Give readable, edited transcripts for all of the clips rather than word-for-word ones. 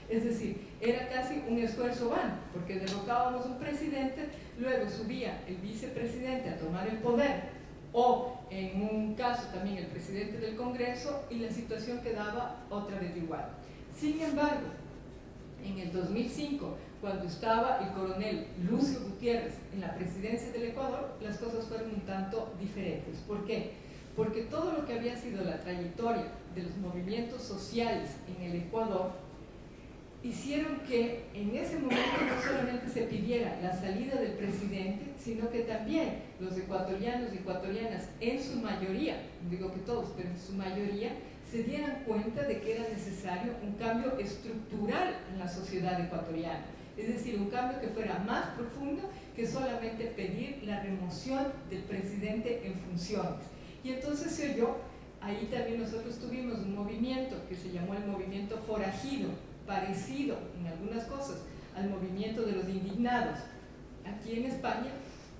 Es decir, era casi un esfuerzo vano, porque derrocábamos un presidente, luego subía el vicepresidente a tomar el poder, o en un caso también el presidente del Congreso, y la situación quedaba otra vez igual. Sin embargo, en el 2005, cuando estaba el coronel Lucio Gutiérrez en la presidencia del Ecuador, las cosas fueron un tanto diferentes. ¿Por qué? Porque todo lo que había sido la trayectoria de los movimientos sociales en el Ecuador hicieron que en ese momento no solamente se pidiera la salida del presidente, sino que también los ecuatorianos y ecuatorianas en su mayoría, no digo que todos, pero en su mayoría, se dieran cuenta de que era necesario un cambio estructural en la sociedad ecuatoriana. Es decir, un cambio que fuera más profundo que solamente pedir la remoción del presidente en funciones. Y entonces se oyó, ahí también nosotros tuvimos un movimiento que se llamó el movimiento forajido, parecido en algunas cosas al movimiento de los indignados aquí en España,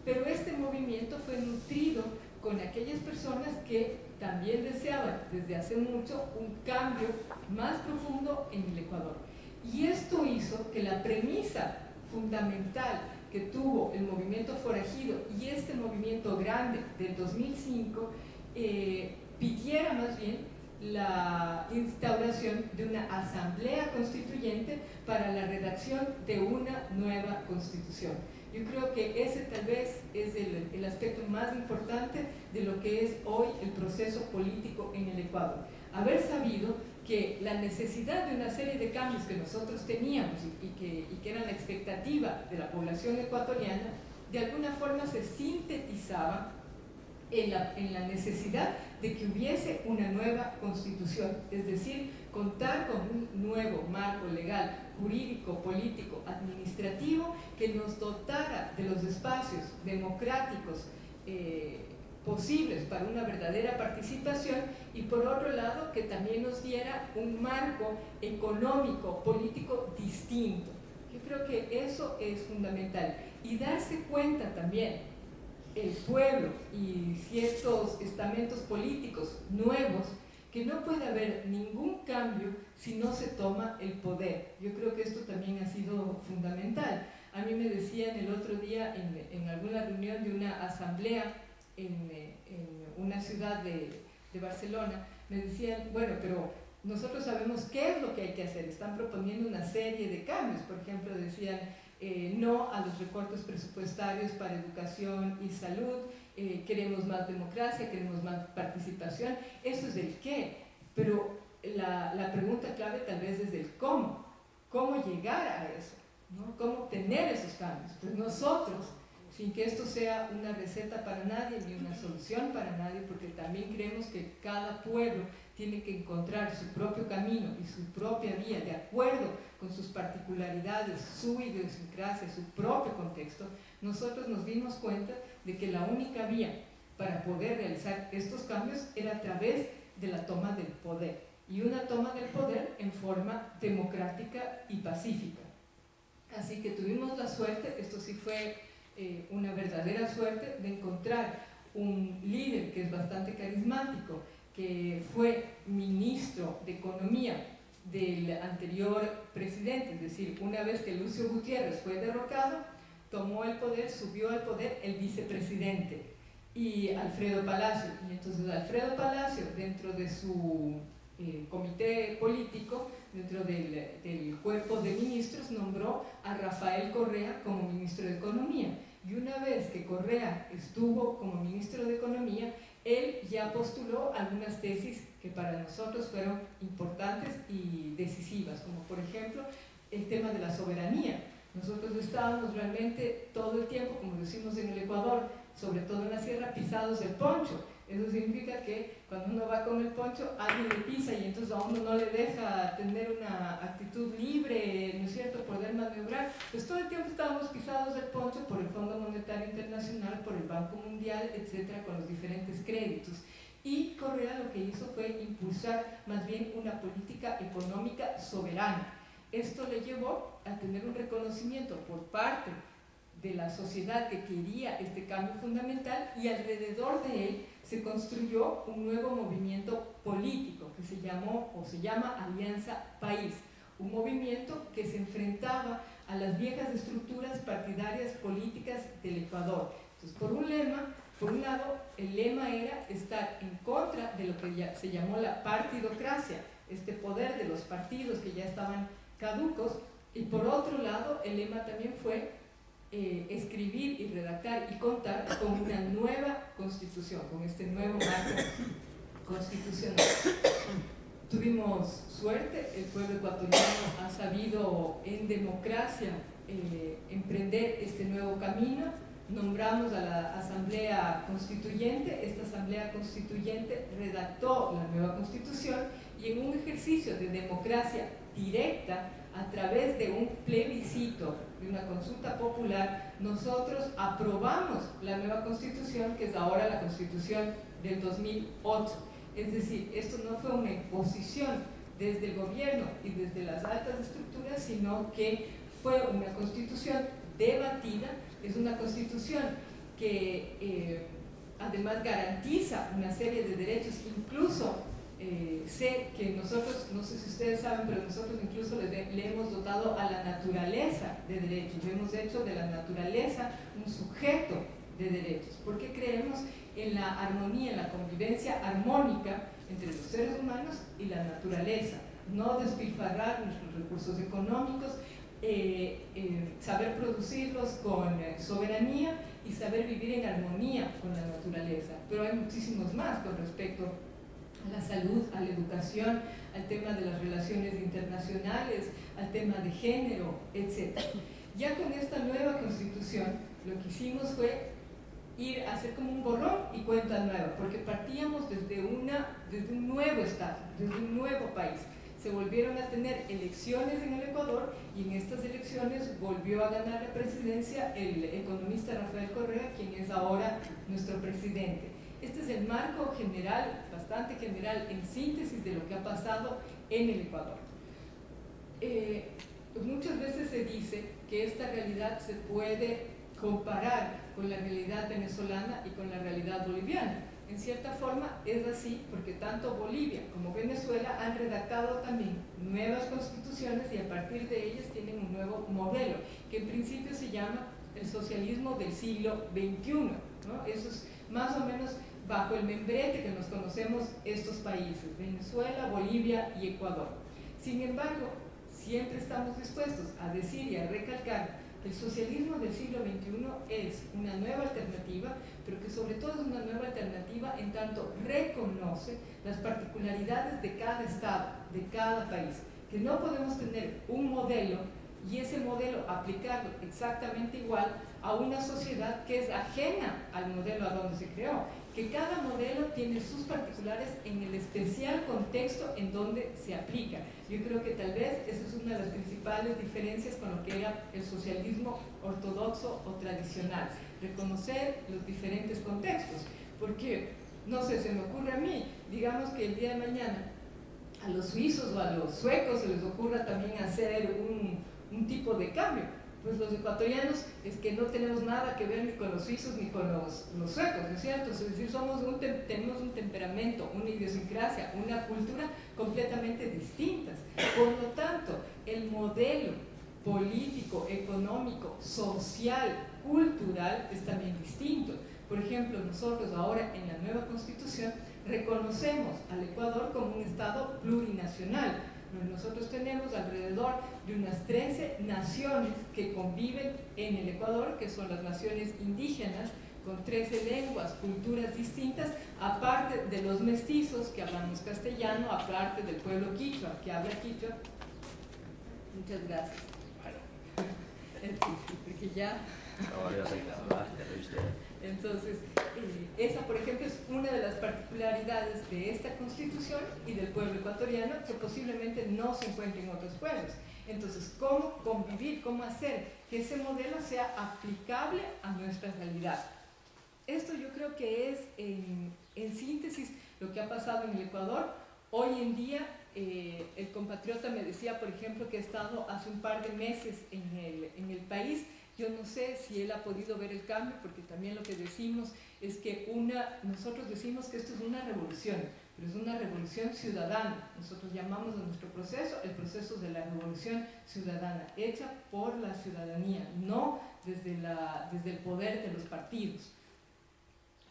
pero este movimiento fue nutrido con aquellas personas que también deseaban desde hace mucho un cambio más profundo en el Ecuador. Y esto hizo que la premisa fundamental que tuvo el movimiento forajido y este movimiento grande del 2005 pidiera más bien la instauración de una asamblea constituyente para la redacción de una nueva constitución. Yo creo que ese tal vez es el aspecto más importante de lo que es hoy el proceso político en el Ecuador. Haber sabido que la necesidad de una serie de cambios que nosotros teníamos y que eran la expectativa de la población ecuatoriana, de alguna forma se sintetizaba en la necesidad de que hubiese una nueva constitución, es decir, contar con un nuevo marco legal, jurídico, político, administrativo que nos dotara de los espacios democráticos posibles para una verdadera participación y por otro lado que también nos diera un marco económico, político distinto. Yo creo que eso es fundamental y darse cuenta también el pueblo y ciertos estamentos políticos nuevos que no puede haber ningún cambio si no se toma el poder. Yo creo que esto también ha sido fundamental. A mí me decían el otro día en alguna reunión de una asamblea en una ciudad de Barcelona, me decían, bueno, pero nosotros sabemos qué es lo que hay que hacer, están proponiendo una serie de cambios, por ejemplo, decían no a los recortes presupuestarios para educación y salud, queremos más democracia, queremos más participación, eso es el qué, pero la pregunta clave tal vez es el cómo llegar a eso, ¿no? Cómo obtener esos cambios. Pues nosotros, sin que esto sea una receta para nadie ni una solución para nadie, porque también creemos que cada pueblo tiene que encontrar su propio camino y su propia vía de acuerdo con sus particularidades, su idiosincrasia, su propio contexto, nosotros nos dimos cuenta de que la única vía para poder realizar estos cambios era a través de la toma del poder, y una toma del poder en forma democrática y pacífica. Así que tuvimos la suerte, esto sí fue una verdadera suerte, de encontrar un líder que es bastante carismático, que fue ministro de Economía del anterior presidente, es decir, una vez que Lucio Gutiérrez fue derrocado, tomó el poder, subió al poder el vicepresidente y Alfredo Palacio, y entonces Alfredo Palacio, dentro de su comité político, dentro del cuerpo de ministros, nombró a Rafael Correa como ministro de Economía, y una vez que Correa estuvo como ministro de Economía, él ya postuló algunas tesis que para nosotros fueron importantes y decisivas, como por ejemplo el tema de la soberanía. Nosotros estábamos realmente todo el tiempo, como decimos en el Ecuador, sobre todo en la sierra, pisados del poncho. Eso significa que cuando uno va con el poncho, alguien le pisa y entonces a uno no le deja tener una actitud libre, ¿no es cierto?, poder maniobrar. Pues todo el tiempo estábamos pisados del poncho por el Fondo Monetario Internacional, por el Banco Mundial, etcétera, con los diferentes créditos. Y Correa lo que hizo fue impulsar más bien una política económica soberana. Esto le llevó a tener un reconocimiento por parte de la sociedad que quería este cambio fundamental, y alrededor de él se construyó un nuevo movimiento político que se llamó o se llama Alianza País, un movimiento que se enfrentaba a las viejas estructuras partidarias políticas del Ecuador. Entonces, por un lado, el lema era estar en contra de lo que ya se llamó la partidocracia, este poder de los partidos que ya estaban caducos, y por otro lado, el lema también fue escribir y redactar y contar con una nueva constitución, con este nuevo marco constitucional. Tuvimos suerte, el pueblo ecuatoriano ha sabido en democracia emprender este nuevo camino. Nombramos a la Asamblea Constituyente, esta Asamblea Constituyente redactó la nueva Constitución y en un ejercicio de democracia directa, a través de un plebiscito, de una consulta popular, nosotros aprobamos la nueva Constitución, que es ahora la Constitución del 2008. Es decir, esto no fue una imposición desde el gobierno y desde las altas estructuras, sino que fue una Constitución debatida. Es una Constitución que además garantiza una serie de derechos, incluso sé que nosotros, no sé si ustedes saben, pero nosotros incluso le hemos dotado a la naturaleza de derechos, le hemos hecho de la naturaleza un sujeto de derechos, porque creemos en la armonía, en la convivencia armónica entre los seres humanos y la naturaleza, no despilfarrar nuestros recursos económicos, saber producirlos con soberanía y saber vivir en armonía con la naturaleza. Pero hay muchísimos más con respecto a la salud, a la educación, al tema de las relaciones internacionales, al tema de género, etc. Ya con esta nueva Constitución, lo que hicimos fue ir a hacer como un borrón y cuenta nueva, porque partíamos desde un nuevo Estado, desde un nuevo país. Se volvieron a tener elecciones en el Ecuador y en estas elecciones volvió a ganar la presidencia el economista Rafael Correa, quien es ahora nuestro presidente. Este es el marco general, bastante general, en síntesis de lo que ha pasado en el Ecuador. Muchas veces se dice que esta realidad se puede comparar con la realidad venezolana y con la realidad boliviana. En cierta forma es así, porque tanto Bolivia como Venezuela han redactado también nuevas constituciones y a partir de ellas tienen un nuevo modelo, que en principio se llama el socialismo del siglo XXI, ¿no? Eso es más o menos bajo el membrete que nos conocemos estos países, Venezuela, Bolivia y Ecuador. Sin embargo, siempre estamos dispuestos a decir y a recalcar que el socialismo del siglo XXI es una nueva alternativa, pero que sobre todo es una nueva alternativa en tanto reconoce las particularidades de cada estado, de cada país, que no podemos tener un modelo y ese modelo aplicarlo exactamente igual a una sociedad que es ajena al modelo a donde se creó, que cada modelo tiene sus particulares en el especial contexto en donde se aplica. Yo creo que tal vez esa es una de las principales diferencias con lo que era el socialismo ortodoxo o tradicional, reconocer los diferentes contextos, porque, no sé, se me ocurre a mí, digamos que el día de mañana a los suizos o a los suecos se les ocurra también hacer un tipo de cambio. Pues los ecuatorianos es que no tenemos nada que ver ni con los suizos ni con los suecos, ¿no es cierto? Es decir, tenemos un temperamento, una idiosincrasia, una cultura completamente distintas. Por lo tanto, el modelo político, económico, social, cultural es también distinto. Por ejemplo, nosotros ahora en la nueva Constitución reconocemos al Ecuador como un Estado plurinacional. Nosotros tenemos alrededor de unas 13 naciones que conviven en el Ecuador, que son las naciones indígenas, con 13 lenguas, culturas distintas, aparte de los mestizos que hablamos castellano, aparte del pueblo quichua, que habla quichua. Muchas gracias. Porque ya... Entonces, esa por ejemplo es una de las particularidades de esta Constitución y del pueblo ecuatoriano que posiblemente no se encuentre en otros pueblos. Entonces, ¿cómo convivir, cómo hacer que ese modelo sea aplicable a nuestra realidad? Esto yo creo que es en síntesis lo que ha pasado en el Ecuador. Hoy en día el compatriota me decía, por ejemplo, que ha estado hace un par de meses en el país. Yo no sé si él ha podido ver el cambio, porque también lo que decimos es que nosotros decimos que esto es una revolución, pero es una revolución ciudadana. Nosotros llamamos a nuestro proceso el proceso de la revolución ciudadana, hecha por la ciudadanía, no desde el poder de los partidos.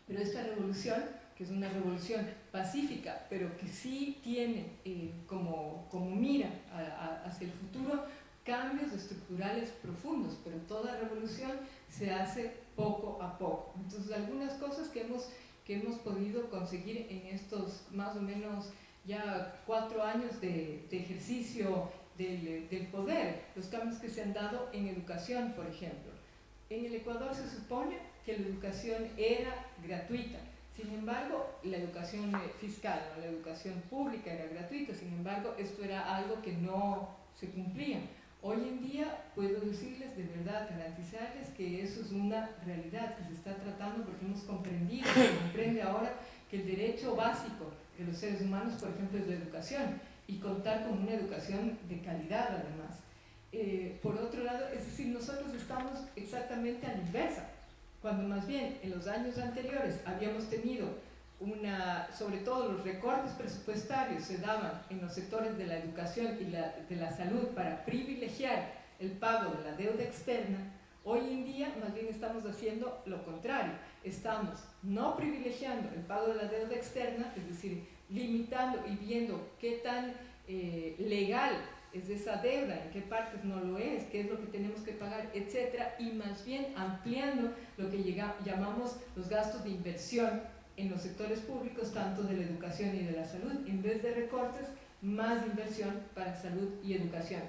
Pero esta revolución, que es una revolución pacífica, pero que sí tiene como mira hacia el futuro cambios estructurales profundos, pero toda revolución se hace poco a poco. Entonces, algunas cosas que hemos podido conseguir en estos más o menos ya 4 años de ejercicio del poder, los cambios que se han dado en educación, por ejemplo. En el Ecuador se supone que la educación era gratuita, sin embargo, la educación fiscal, ¿no? La educación pública era gratuita, sin embargo, esto era algo que no se cumplía. Hoy en día puedo decirles de verdad, garantizarles que eso es una realidad que se está tratando porque hemos comprendido, se comprende ahora que el derecho básico de los seres humanos, por ejemplo, es la educación y contar con una educación de calidad además. Por otro lado, es decir, nosotros estamos exactamente a la inversa, cuando más bien en los años anteriores habíamos tenido sobre todo los recortes presupuestarios se daban en los sectores de la educación y de la salud para privilegiar el pago de la deuda externa. Hoy en día más bien estamos haciendo lo contrario, estamos no privilegiando el pago de la deuda externa, es decir, limitando y viendo qué tan legal es esa deuda, en qué partes no lo es, qué es lo que tenemos que pagar, etcétera, y más bien ampliando lo que llamamos los gastos de inversión en los sectores públicos, tanto de la educación y de la salud, en vez de recortes, más inversión para salud y educación.